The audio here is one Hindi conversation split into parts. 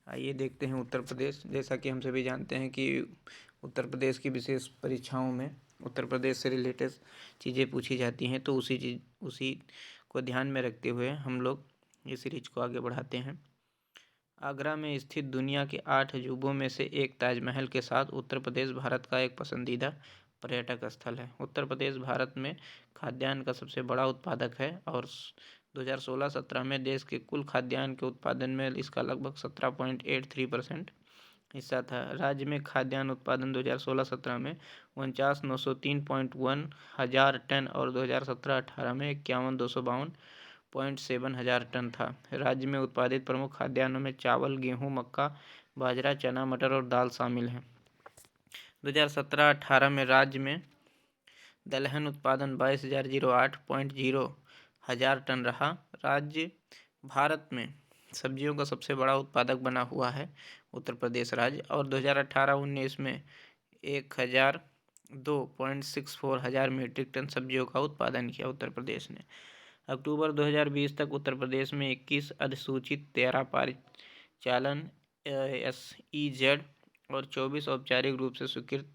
आइए देखते हैं उत्तर प्रदेश। जैसा कि हम सभी जानते हैं कि उत्तर प्रदेश की विशेष परीक्षाओं में उत्तर प्रदेश से रिलेटेड चीज़ें पूछी जाती हैं, तो उसी को ध्यान में रखते हुए हम लोग इस सीरीज को आगे बढ़ाते हैं। आगरा में स्थित दुनिया के 8 अजूबों में से एक ताजमहल के साथ उत्तर प्रदेश भारत का एक पसंदीदा पर्यटक स्थल है। उत्तर प्रदेश भारत में खाद्यान्न का सबसे बड़ा उत्पादक है और 2016-17 में देश के कुल खाद्यान्न के उत्पादन में इसका लगभग 17.83% हिस्सा था। राज्य में खाद्यान्न उत्पादन 2016-17 में 49,903.1 हजार टन और 2017-18 में 51,252.7 हजार टन था। राज्य में उत्पादित प्रमुख खाद्यान्नों में चावल, गेहूं, मक्का, बाजरा, चना, मटर और दाल शामिल हैं। 2017-18 में राज्य में दलहन उत्पादन 22,008.0 हजार टन रहा। राज्य भारत में सब्जियों का सबसे बड़ा उत्पादक बना हुआ है उत्तर प्रदेश राज्य, और 2018-19 में 1,002.64 हजार मीट्रिक टन सब्जियों का उत्पादन किया उत्तर प्रदेश ने। अक्टूबर 2020 तक उत्तर प्रदेश में 21 अधिसूचित, 13 परिचालन SEZ और 24 औपचारिक रूप से स्वीकृत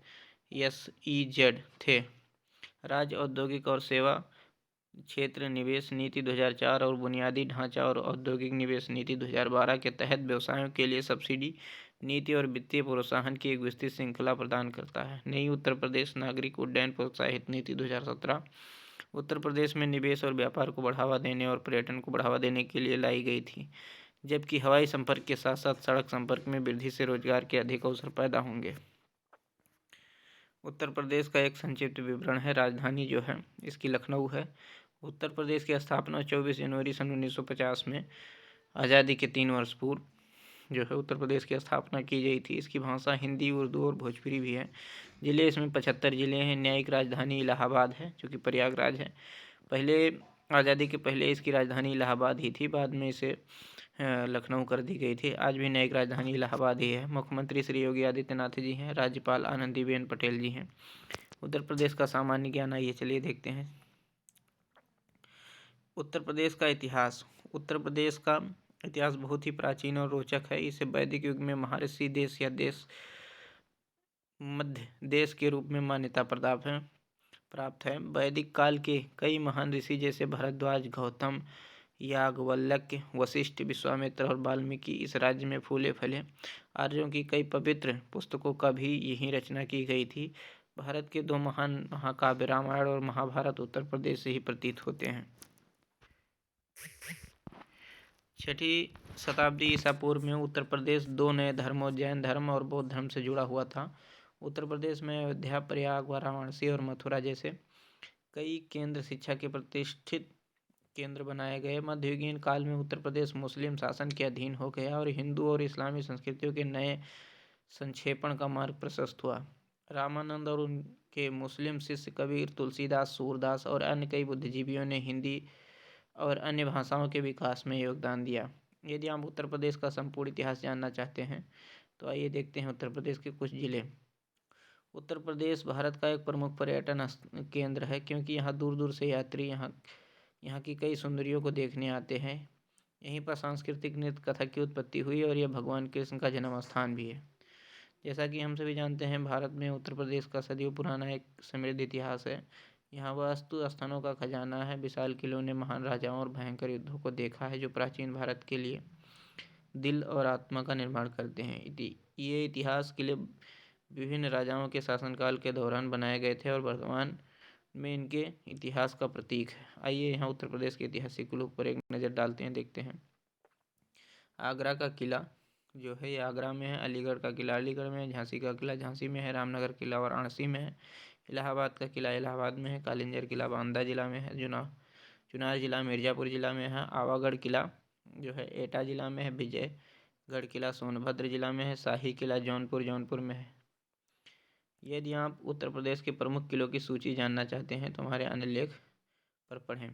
SEZ थे। राज्य औद्योगिक और सेवा क्षेत्र निवेश नीति 2004 और बुनियादी ढांचा और औद्योगिक निवेश नीति 2012 के तहत व्यवसायों के लिए सब्सिडी नीति और वित्तीय प्रोत्साहन की एक विस्तृत श्रृंखला प्रदान करता है। नई उत्तर प्रदेश नागरिक उड्डयन प्रोत्साहित नीति 2017 उत्तर प्रदेश में निवेश और व्यापार को बढ़ावा देने और पर्यटन को बढ़ावा देने के लिए लाई गई थी, जबकि हवाई संपर्क के साथ साथ सड़क संपर्क में वृद्धि से रोजगार के अधिक अवसर पैदा होंगे। उत्तर प्रदेश का एक संक्षिप्त विवरण है। राजधानी जो है इसकी लखनऊ है। उत्तर प्रदेश की स्थापना 24 जनवरी सन 1950 में आज़ादी के 3 वर्ष पूर्व जो है उत्तर प्रदेश की स्थापना की गई थी। इसकी भाषा हिंदी, उर्दू और भोजपुरी भी है। ज़िले इसमें 75 ज़िले हैं। न्यायिक राजधानी इलाहाबाद है, जो कि प्रयागराज है। पहले आज़ादी के पहले इसकी राजधानी इलाहाबाद ही थी, बाद में इसे लखनऊ कर दी गई थी। आज भी न्यायिक राजधानी इलाहाबाद ही है। मुख्यमंत्री श्री योगी आदित्यनाथ जी हैं। राज्यपाल आनंदीबेन पटेल जी हैं। उत्तर प्रदेश का सामान्य ज्ञान आइए चलिए देखते हैं। उत्तर प्रदेश का इतिहास। उत्तर प्रदेश का इतिहास बहुत ही प्राचीन और रोचक है। इसे वैदिक युग में महर्षि देश या देश मध्य देश के रूप में मान्यता प्राप्त है। वैदिक काल के कई महान ऋषि जैसे भरद्वाज, गौतम, याज्ञवल्क्य, वशिष्ठ, विश्वामित्र और वाल्मीकि इस राज्य में फूले फले। आर्यों की कई पवित्र पुस्तकों का भी यहीं रचना की गई थी। भारत के 2 महान महाकाव्य रामायण और महाभारत उत्तर प्रदेश से ही प्रतीत होते हैं। 6वीं शताब्दी ईसा पूर्व में उत्तर प्रदेश 2 नए धर्मों जैन धर्म और बौद्ध धर्म से जुड़ा हुआ था। उत्तर प्रदेश में अयोध्या, प्रयाग, वाराणसी और मथुरा जैसे कई केंद्र शिक्षा के प्रतिष्ठित केंद्र बनाए गए। मध्ययुगीन काल में उत्तर प्रदेश मुस्लिम शासन के अधीन हो गया और हिंदू और इस्लामी संस्कृतियों के नए संक्षेपण का मार्ग प्रशस्त हुआ। रामानंद और उनके मुस्लिम शिष्य कबीर, तुलसीदास, सूरदास और अन्य कई बुद्धिजीवियों ने हिंदी और अन्य भाषाओं के विकास में योगदान दिया। यदि आप उत्तर प्रदेश का संपूर्ण इतिहास जानना चाहते हैं तो आइए देखते हैं उत्तर प्रदेश के कुछ जिले। उत्तर प्रदेश भारत का एक प्रमुख पर्यटन केंद्र है, क्योंकि यहाँ दूर दूर से यात्री यहाँ की कई सुंदरियों को देखने आते हैं। यहीं पर सांस्कृतिक नृत्य कथक की उत्पत्ति हुई और यह भगवान कृष्ण का जन्म स्थान भी है। जैसा कि हम सभी जानते हैं, भारत में उत्तर प्रदेश का सदियों पुराना एक समृद्ध इतिहास है। यहाँ वास्तु स्थलों का खजाना है। विशाल किलों ने महान राजाओं और भयंकर युद्धों को देखा है, जो प्राचीन भारत के लिए दिल और आत्मा का निर्माण करते हैं। ये इतिहास किले विभिन्न राजाओं के शासनकाल के दौरान बनाए गए थे और वर्तमान में इनके इतिहास का प्रतीक है। आइए यहाँ उत्तर प्रदेश के ऐतिहासिक कुलों पर एक नज़र डालते हैं, देखते हैं। आगरा का किला जो है ये आगरा में है। अलीगढ़ का किला अलीगढ़ में है। झांसी का किला झांसी में है। रामनगर किला वाराणसी में है। इलाहाबाद का किला इलाहाबाद में है। कालिंजर किला बांदा जिला में है। चुनार जिला मिर्ज़ापुर जिला में है। आवागढ़ किला जो है एटा जिला में है। विजयगढ़ किला सोनभद्र जिला में है। शाही किला जौनपुर में है। यदि आप उत्तर प्रदेश के प्रमुख किलों की सूची जानना चाहते हैं तो हमारे अन्य लेख पर पढ़ें।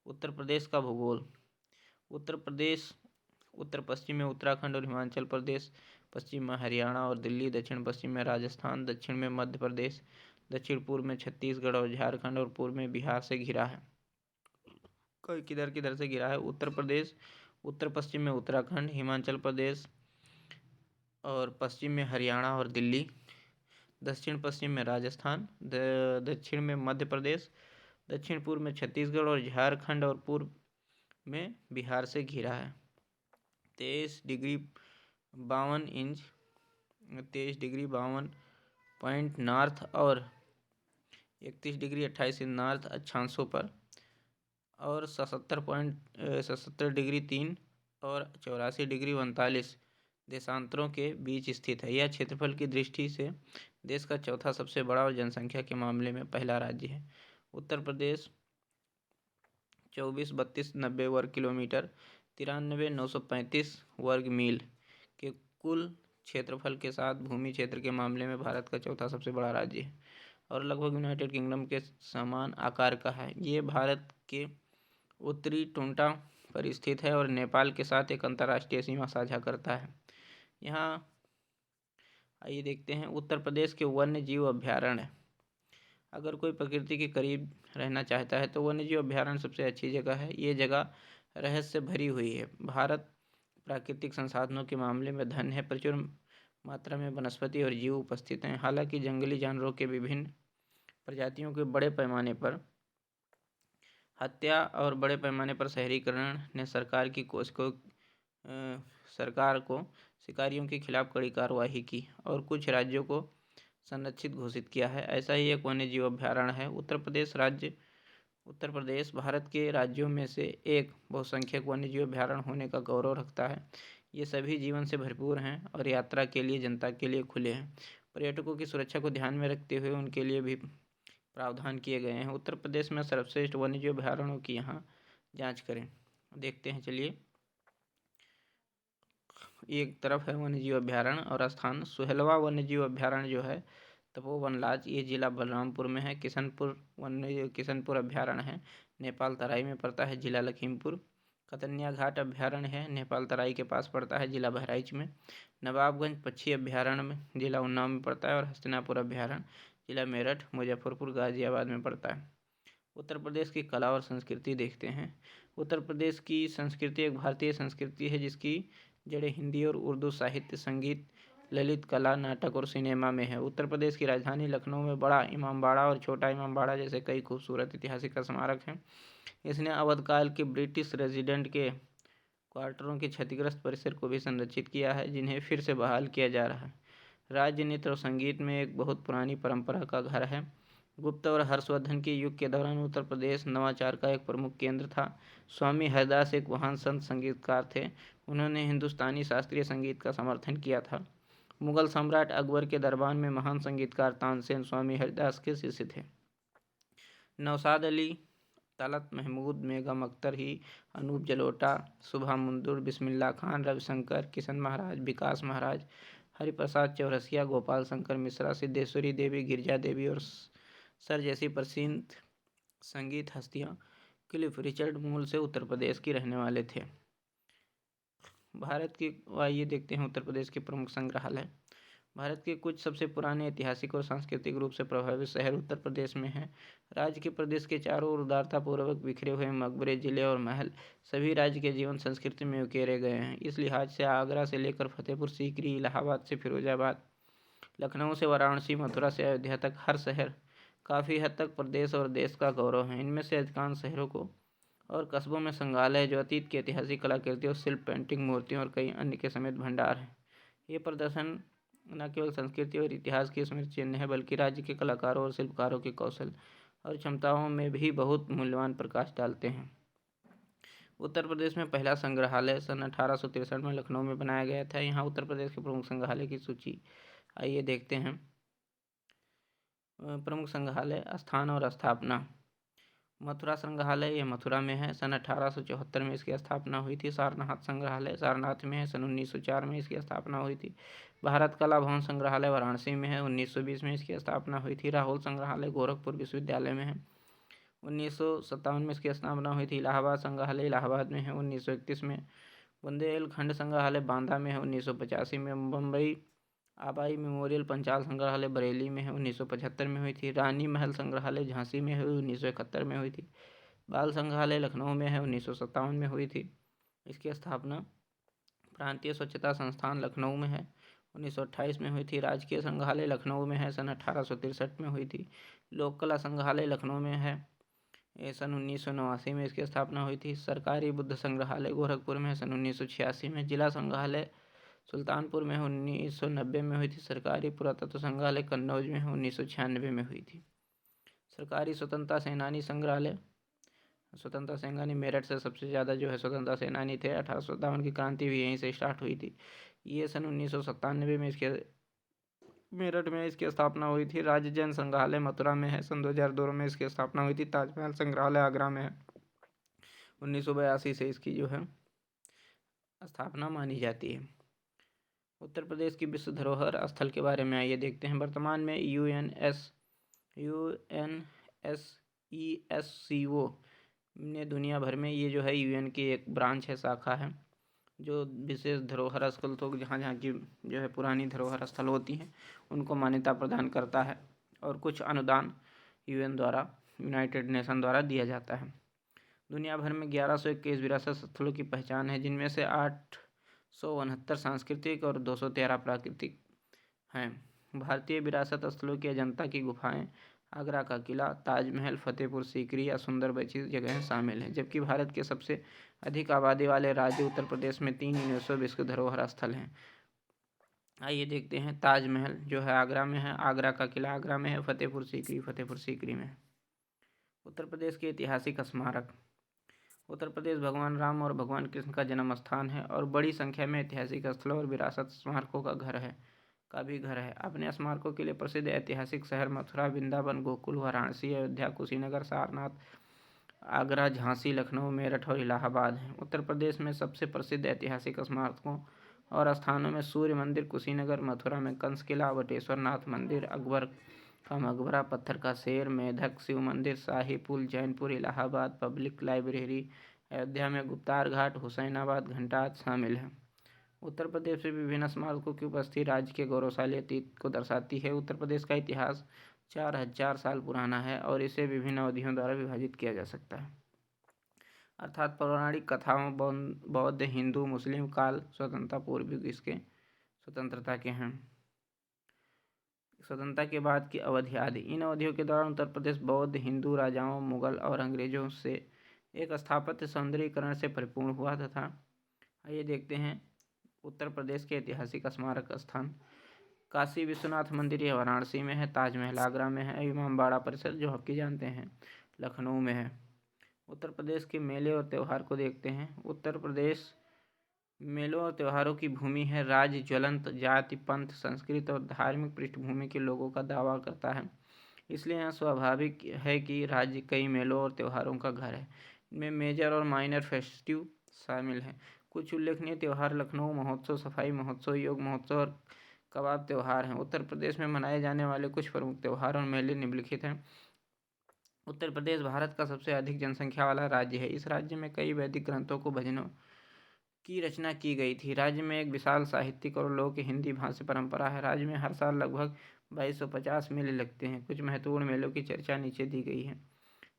उत्तर प्रदेश का भूगोल। उत्तर प्रदेश उत्तर पश्चिम में उत्तराखंड और हिमाचल प्रदेश, पश्चिम में हरियाणा और दिल्ली, दक्षिण पश्चिम में राजस्थान, दक्षिण में मध्य प्रदेश, दक्षिण पूर्व में छत्तीसगढ़ और झारखंड और पूर्व में बिहार से घिरा है। किधर किधर से घिरा है। उत्तर प्रदेश उत्तर पश्चिम में उत्तराखंड, हिमाचल प्रदेश और पश्चिम में हरियाणा और दिल्ली, दक्षिण पश्चिम में राजस्थान, दक्षिण में मध्य प्रदेश, दक्षिण पूर्व में छत्तीसगढ़ और झारखंड और पूर्व में बिहार से घिरा है। 23 degree 52 inch 23 degree 52 point north और 31 डिग्री 28 इंच नॉर्थ अक्षांशों पर और 77 डिग्री 3 और 84 डिग्री 39 देशांतरों के बीच स्थित है। यह क्षेत्रफल की दृष्टि से देश का चौथा सबसे बड़ा और जनसंख्या के मामले में पहला राज्य है। उत्तर प्रदेश 24,32,90 वर्ग किलोमीटर 93,935 वर्ग मील के कुल क्षेत्रफल के साथ भूमि क्षेत्र के मामले में भारत का चौथा सबसे बड़ा राज्य है और लगभग यूनाइटेड किंगडम के समान आकार का है। ये भारत के उत्तरी टोंटा पर स्थित है और नेपाल के साथ एक अंतर्राष्ट्रीय सीमा साझा करता है। यहाँ आइए देखते हैं उत्तर प्रदेश के वन्य जीव अभ्यारण्य। अगर कोई प्रकृति के करीब रहना चाहता है तो वन्य जीव अभ्यारण्य सबसे अच्छी जगह है। ये जगह रहस्य से भरी हुई है। भारत प्राकृतिक संसाधनों के मामले में धन्य है। प्रचुर मात्रा में वनस्पति और जीव उपस्थित हैं। हालांकि जंगली जानवरों के विभिन्न प्रजातियों के बड़े पैमाने पर हत्या और बड़े पैमाने पर शहरीकरण ने सरकार को शिकारियों के खिलाफ कड़ी कार्रवाई की और कुछ राज्यों को संरक्षित घोषित किया है। ऐसा ही एक वन्य जीव अभ्यारण्य है। उत्तर प्रदेश भारत के राज्यों में से एक बहुसंख्यक वन्य जीव अभ्यारण्य होने का गौरव रखता है। ये सभी जीवन से भरपूर हैं और यात्रा के लिए जनता के लिए खुले हैं। पर्यटकों की सुरक्षा को ध्यान में रखते हुए उनके लिए भी प्रावधान किए गए हैं। उत्तर प्रदेश में सर्वश्रेष्ठ वन्य जीव अभ्यारण्यों की यहाँ जांच करें। देखते हैं, चलिए। एक तरफ है वन्य जीव अभ्यारण्य और स्थान। सुहेलवा वन्य जीव अभ्यारण्य जो है तपोवनलाज, ये जिला बलरामपुर में है। किशनपुर अभ्यारण्य है, नेपाल तराई में पड़ता है, जिला लखीमपुर। कतनिया घाट अभ्यारण्य है, नेपाल तराई के पास पड़ता है, जिला बहराइच में। नवाबगंज पक्षी अभ्यारण्य में जिला उन्नाव में पड़ता है और हस्तिनापुर अभ्यारण्य जिला मेरठ, मुजफ्फरपुर, गाजियाबाद में पड़ता है। उत्तर प्रदेश की कला और संस्कृति देखते हैं। उत्तर प्रदेश की संस्कृति एक भारतीय संस्कृति है जिसकी जड़ें हिंदी और उर्दू साहित्य, संगीत, ललित कला, नाटक और सिनेमा में है। उत्तर प्रदेश की राजधानी लखनऊ में बड़ा इमामबाड़ा और छोटा इमामबाड़ा जैसे कई खूबसूरत ऐतिहासिक स्मारक हैं। इसने अवधकाल के ब्रिटिश रेजिडेंट के क्वार्टरों के क्षतिग्रस्त परिसर को भी संरक्षित किया है, जिन्हें फिर से बहाल किया जा रहा है। राज्य नृत्य और संगीत में एक बहुत पुरानी परंपरा का घर है। गुप्त और हर्षवर्धन के युग के दौरान उत्तर प्रदेश नवाचार का एक प्रमुख केंद्र था। स्वामी हरदास एक महान संत संगीतकार थे। उन्होंने हिंदुस्तानी शास्त्रीय संगीत का समर्थन किया था। मुगल सम्राट अकबर के दरबार में महान संगीतकार तानसेन स्वामी हरदास के शिष्य थे। नौशाद अली, तलत महमूद, बेगम अख्तर ही, अनूप जलोटा, सुभा मुंदुर, बिस्मिल्लाह खान, रविशंकर, किशन महाराज, विकास महाराज, हरिप्रसाद चौरसिया, गोपाल शंकर मिश्रा, सिद्धेश्वरी देवी, गिरिजा देवी और सर जैसी प्रसिद्ध संगीत हस्तियां क्लिफ रिचर्ड मूल से उत्तर प्रदेश की रहने वाले थे। भारत के आइए देखते हैं उत्तर प्रदेश के प्रमुख संग्रहालय। भारत के कुछ सबसे पुराने ऐतिहासिक और सांस्कृतिक रूप से प्रभावित शहर उत्तर प्रदेश में हैं। राज्य के प्रदेश के चारों ओर उदारतापूर्वक बिखरे हुए मकबरे, जिले और महल सभी राज्य के जीवन संस्कृति में उकेरे गए हैं। इस लिहाज से आगरा से लेकर फतेहपुर सीकरी, इलाहाबाद से फिरोजाबाद, लखनऊ से वाराणसी, मथुरा से अयोध्या तक हर शहर काफ़ी हद तक प्रदेश और देश का गौरव है। इनमें से अधिकांश शहरों को और कस्बों में संग्रहालय जो अतीत की ऐतिहासिक कलाकृतियों, शिल्प, पेंटिंग, मूर्तियों और कई अन्य के समेत भंडार है। ये प्रदर्शन न केवल संस्कृति और इतिहास की स्मृति चिन्ह है बल्कि राज्य के कलाकारों और शिल्पकारों के कौशल और क्षमताओं में भी बहुत मूल्यवान प्रकाश डालते हैं। उत्तर प्रदेश में पहला संग्रहालय सन 1863 में लखनऊ में बनाया गया था। यहाँ उत्तर प्रदेश के प्रमुख संग्रहालय की सूची आइए देखते हैं। प्रमुख संग्रहालय, स्थान और स्थापना। मथुरा संग्रहालय, यह मथुरा में है, सन 1874 में इसकी स्थापना हुई थी। सारनाथ संग्रहालय सारनाथ में है, सन 1904 में इसकी स्थापना हुई थी। भारत कला भवन संग्रहालय वाराणसी में है, 1920 में इसकी स्थापना हुई थी। राहुल संग्रहालय गोरखपुर विश्वविद्यालय में है, 1957 में इसकी स्थापना हुई थी। इलाहाबाद संग्रहालय इलाहाबाद में है, 1931 में। बुंदेलखंड संग्रहालय बांदा में है, 1985 में। बम्बई आबाई मेमोरियल पंचाल संग्रहालय बरेली में है, 1975 में हुई थी। रानी महल संग्रहालय झांसी में है, 1971 में हुई थी। बाल संग्रहालय लखनऊ में है, 1957 में हुई थी। इसकी स्थापना प्रांतीय स्वच्छता संस्थान लखनऊ में है, 1928 में हुई थी। राजकीय संग्रहालय लखनऊ में है, सन 1863 में हुई थी। लोक कला संग्रहालय लखनऊ में है, ये सन 1989 में इसकी स्थापना हुई थी। सरकारी बुद्ध संग्रहालय गोरखपुर में है, सन 1986 में। जिला संग्रहालय सुल्तानपुर में 1990 में हुई थी। सरकारी पुरातत्व संग्रहालय कन्नौज में 1996 में हुई थी। सरकारी स्वतंत्रता सेनानी संग्रहालय, स्वतंत्रता सेनानी मेरठ से सबसे ज़्यादा जो है स्वतंत्रता सेनानी थे। 1857 की क्रांति भी यहीं से स्टार्ट हुई थी। ये सन 1997 में इसके मेरठ में इसकी स्थापना हुई थी। राज्य जैन संग्रहालय मथुरा में है, सन 2002 में इसकी स्थापना हुई थी। ताजमहल संग्रहालय आगरा में है, 1982 से इसकी जो है स्थापना मानी जाती है। उत्तर प्रदेश की विश्व धरोहर स्थल के बारे में आइए देखते हैं। वर्तमान में UNESCO ने दुनिया भर में ये जो है UN की एक ब्रांच है, शाखा है, जो विशेष धरोहर स्थल तो जहाँ जहाँ की जो है पुरानी धरोहर स्थल होती हैं उनको मान्यता प्रदान करता है और कुछ अनुदान UN द्वारा, यूनाइटेड नेशन द्वारा दिया जाता है। दुनिया भर में 1121 विरासत स्थलों की पहचान है, जिनमें से 869 सांस्कृतिक और 213 प्राकृतिक हैं। भारतीय विरासत स्थलों की अजंता की गुफाएं, आगरा का किला, ताजमहल, फतेहपुर सीकरी या सुंदरबनी जगहें शामिल हैं। जबकि भारत के सबसे अधिक आबादी वाले राज्य उत्तर प्रदेश में 3 यूनेस्को विश्व धरोहर स्थल हैं। आइए देखते हैं। ताजमहल जो है आगरा में है, आगरा का किला आगरा में है, फतेहपुर सीकरी में है। उत्तर प्रदेश के ऐतिहासिक स्मारक। उत्तर प्रदेश भगवान राम और भगवान कृष्ण का जन्म स्थान है और बड़ी संख्या में ऐतिहासिक स्थलों और विरासत स्मारकों का भी घर है। अपने स्मारकों के लिए प्रसिद्ध ऐतिहासिक शहर मथुरा, वृंदावन, गोकुल, वाराणसी, अयोध्या, कुशीनगर, सारनाथ, आगरा, झांसी, लखनऊ, मेरठ और इलाहाबाद हैं। उत्तर प्रदेश में सबसे प्रसिद्ध ऐतिहासिक स्मारकों और स्थानों में सूर्य मंदिर कुशीनगर, मथुरा में कंस किला, बटेश्वर नाथ मंदिर, अकबर का मकबरा, पत्थर का शेर, मेधक शिव मंदिर, शाही पुल, जैनपुर, इलाहाबाद पब्लिक लाइब्रेरी, अयोध्या में गुप्तार घाट, हुसैनाबाद घंटा शामिल हैं। उत्तर प्रदेश में विभिन्न स्मारकों की उपस्थिति राज्य के गौरवशाली अतीत को दर्शाती है। उत्तर प्रदेश का इतिहास 4000 साल पुराना है और इसे विभिन्न अवधियों द्वारा विभाजित किया जा सकता है, अर्थात पौराणिक कथाओं, बौद्ध, हिंदू, मुस्लिम काल, स्वतंत्रता पूर्व युग इसके स्वतंत्रता के हैं। स्वतंत्रता के बाद की अवधि आदि। इन अवधियों के दौरान उत्तर प्रदेश बौद्ध, हिंदू राजाओं, मुगल और अंग्रेजों से एक स्थापत्य सौंदर्यीकरण से परिपूर्ण हुआ था। आइए देखते हैं उत्तर प्रदेश के ऐतिहासिक स्मारक स्थान। काशी विश्वनाथ मंदिर यह वाराणसी में है, ताजमहल आगरा में है, इमामबाड़ा परिसर जो आपकी जानते हैं लखनऊ में है। उत्तर प्रदेश के मेले और त्यौहार को देखते हैं। उत्तर प्रदेश मेलों और त्योहारों की भूमि है। राज्य ज्वलंत जाति, पंथ, संस्कृति और धार्मिक पृष्ठभूमि के लोगों का दावा करता है, इसलिए यह स्वाभाविक है कि राज्य कई मेलों और त्योहारों का घर है। इनमें मेजर और माइनर फेस्टिव शामिल हैं। कुछ उल्लेखनीय त्यौहार लखनऊ महोत्सव, सफाई महोत्सव, योग महोत्सव और कबाब त्यौहार हैं। उत्तर प्रदेश में मनाए जाने वाले कुछ प्रमुख त्यौहार और मेले निम्नलिखित हैं। उत्तर प्रदेश भारत का सबसे अधिक जनसंख्या वाला राज्य है। इस राज्य में कई वैदिक ग्रंथों को भजनों की रचना की गई थी। राज्य में एक विशाल साहित्यिक और लोक हिंदी भाषा परंपरा है। राज्य में हर साल लगभग 2250 मेले लगते हैं। कुछ महत्वपूर्ण मेलों की चर्चा नीचे दी गई है,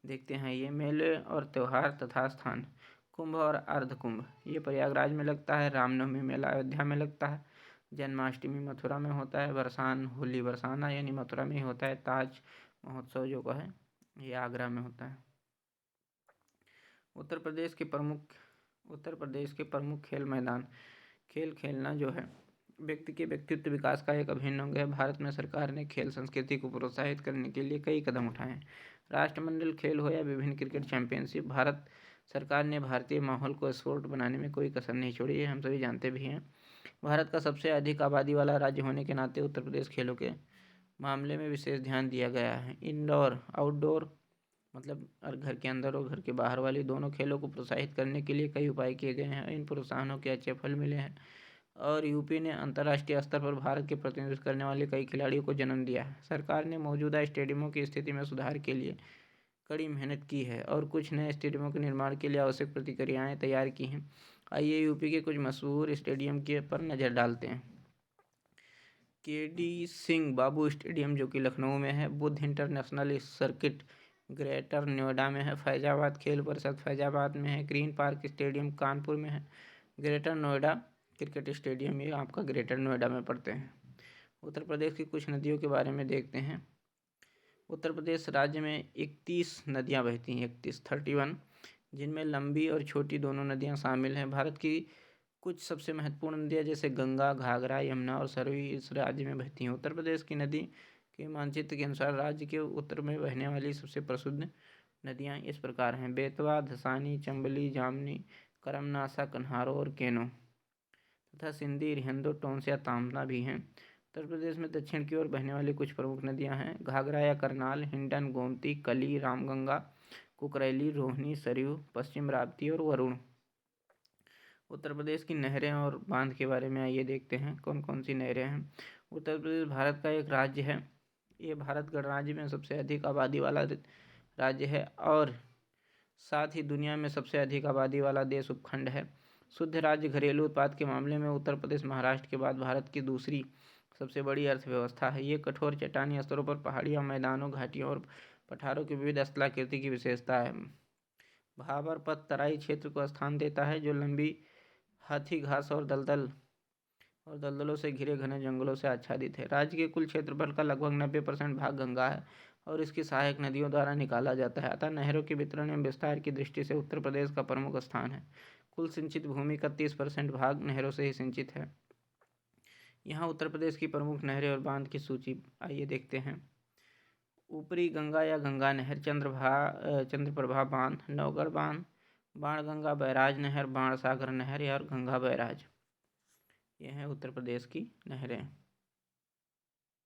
देखते हैं। ये मेले और त्यौहार तथा स्थान। कुंभ और अर्धकुंभ ये प्रयागराज में लगता है। रामनवमी मेला अयोध्या में लगता है। जन्माष्टमी मथुरा में होता है। बरसान होली बरसाना यानी मथुरा में ही होता है। ताज महोत्सव जो है ये आगरा में होता है। उत्तर प्रदेश के प्रमुख खेल मैदान। खेल खेलना जो है व्यक्ति के व्यक्तित्व विकास का एक अभिन्न अंग है। भारत में सरकार ने खेल संस्कृति को प्रोत्साहित करने के लिए कई कदम उठाए हैं। राष्ट्रमंडल खेल हो या विभिन्न क्रिकेट चैंपियनशिप, भारत सरकार ने भारतीय माहौल को स्पोर्ट बनाने में कोई कसर नहीं छोड़ी है, हम सभी जानते भी हैं। भारत का सबसे अधिक आबादी वाला राज्य होने के नाते उत्तर प्रदेश खेलों के मामले में विशेष ध्यान दिया गया है। इंडोर आउटडोर मतलब घर के अंदर और घर के बाहर वाली दोनों खेलों को प्रोत्साहित करने के लिए कई उपाय किए गए हैं। इन प्रोत्साहनों के अच्छे फल मिले हैं और यूपी ने अंतर्राष्ट्रीय स्तर पर भारत के प्रतिनिधित्व करने वाले कई खिलाड़ियों को जन्म दिया है। सरकार ने मौजूदा स्टेडियमों की स्थिति में सुधार के लिए कड़ी मेहनत की है और कुछ नए स्टेडियमों के निर्माण के लिए आवश्यक प्रतिक्रियाएं तैयार की हैं। आइए यूपी के कुछ मशहूर स्टेडियम के पर नज़र डालते हैं। KD सिंह बाबू स्टेडियम जो कि लखनऊ में है। Buddha international circuit greater Noida में है। फैजाबाद खेल परिषद फैजाबाद में है। ग्रीन पार्क स्टेडियम कानपुर में है। ग्रेटर नोएडा क्रिकेट स्टेडियम ये आपका ग्रेटर नोएडा में पड़ते हैं। उत्तर प्रदेश की कुछ नदियों के बारे में देखते हैं। उत्तर प्रदेश राज्य में 31 नदियाँ बहती हैं, 31 जिनमें लंबी और छोटी दोनों नदियाँ शामिल हैं। भारत की कुछ सबसे महत्वपूर्ण नदियाँ जैसे गंगा, घाघरा, यमुना और सरयू इस राज्य में बहती हैं। उत्तर प्रदेश की नदी के मानचित्र के अनुसार राज्य के उत्तर में बहने वाली सबसे प्रसिद्ध नदियाँ इस प्रकार हैं: बेतवा, धसानी, चंबली, जामनी, करमनासा, कन्हारो और केनो तथा सिंधी, रिहंदो, टोंसिया, तांबला भी हैं। उत्तर प्रदेश में दक्षिण की ओर बहने वाली कुछ प्रमुख नदियाँ हैं: घाघरा या करनाल, हिंडन, गोमती, कली, रामगंगा, कुकरैली, रोहिणी, सरयू, पश्चिम राप्ती और वरुण। उत्तर प्रदेश की नहरें और बांध के बारे में आइए देखते हैं कौन कौन सी नहरें हैं। उत्तर प्रदेश भारत का एक राज्य है। ये भारत गणराज्य में सबसे अधिक आबादी वाला राज्य है और साथ ही दुनिया में सबसे अधिक आबादी वाला देश उपखंड है। शुद्ध राज्य घरेलू उत्पाद के मामले में उत्तर प्रदेश महाराष्ट्र के बाद भारत की दूसरी सबसे बड़ी अर्थव्यवस्था है। ये कठोर चट्टानी स्तरों पर पहाड़ियों, मैदानों, घाटियों और पठारों की विविध स्थलाकृति की विशेषता है। भाबर पथ तराई क्षेत्र को स्थान देता है जो लंबी हाथी घास और दलदलों से घिरे घने जंगलों से आच्छादित है। राज्य के कुल क्षेत्रफल का लगभग 90% भाग गंगा है और इसकी सहायक नदियों द्वारा निकाला जाता है। अतः नहरों के वितरण एवं विस्तार की दृष्टि से उत्तर प्रदेश का प्रमुख स्थान है। कुल सिंचित भूमि का 30% भाग नहरों से ही सिंचित है। यहाँ उत्तर प्रदेश की प्रमुख नहरें और बांध की सूची आइए देखते हैं। ऊपरी गंगा या गंगा नहर, चंद्रप्रभा बांध, नवगढ़ बांध, बाणगंगा बैराज नहर, बाणसागर नहर और गंगा बैराज, ये हैं उत्तर प्रदेश की नहरें।